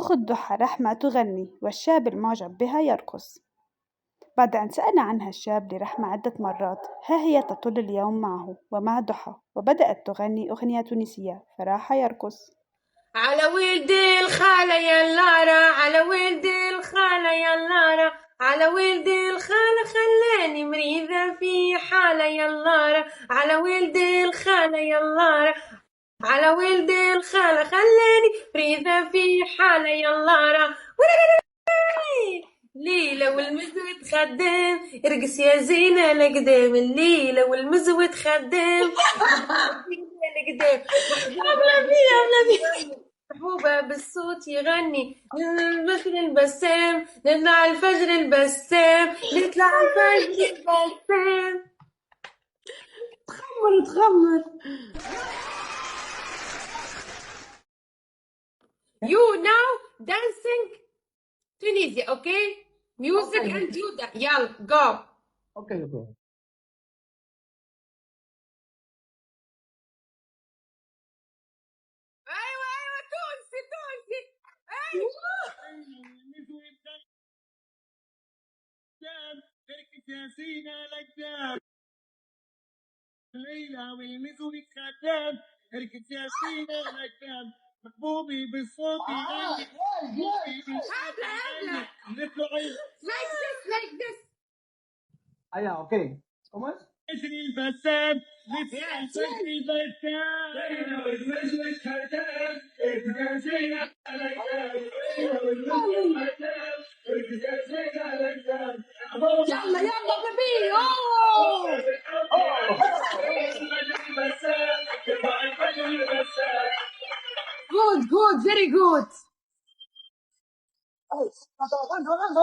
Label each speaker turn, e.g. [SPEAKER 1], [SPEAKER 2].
[SPEAKER 1] أخت ضحى رحمة تغني والشاب المعجب بها يرقص. بعد أن سأل عنها الشاب لرحمة عدة مرات، ها هي تطل اليوم معه ومع ضحى، وبدأت تغني أغنية تونسية فراح يرقص.
[SPEAKER 2] على ولد الخالة يا لارا، على ولد الخالة يا لارا، على ولد الخالة خلاني مريضة في حالة يا لارا، على ولد الخالة يا لارا، على ولد الخالة خلاني مريضة في حالة يا لارا. الليلة والمزود خدام ارقص يا زينة لقدام، الليلة والمزود خدام لقدام، محبوبة بالصوت يغني مثل البسام، نطلع الفجر البسام، نطلع الفجر البسام. تخمر. You now dancing Tunisia, okay? Music
[SPEAKER 3] Okay.
[SPEAKER 2] and you يلا go.
[SPEAKER 3] Okay.
[SPEAKER 2] ايوه تونسي ايوه.
[SPEAKER 4] اركز يا زينة لقدام، ليلى والمزود خدام، اركز يا زينة لقدام، محبوبي بالصوت يغني، محبوبي بالصوت يغني، نطلع
[SPEAKER 2] like this.
[SPEAKER 3] Okay. ¿Cómo es?
[SPEAKER 4] الفجر البسام، نطلع الفجر البسام، ليلى والمزود خدام، اركز يا زينة لقدام، ليلى والمزود خدام، اركز يا زينة لقدام.
[SPEAKER 2] يلا بيبي. اوه good very good.
[SPEAKER 3] Ay, no,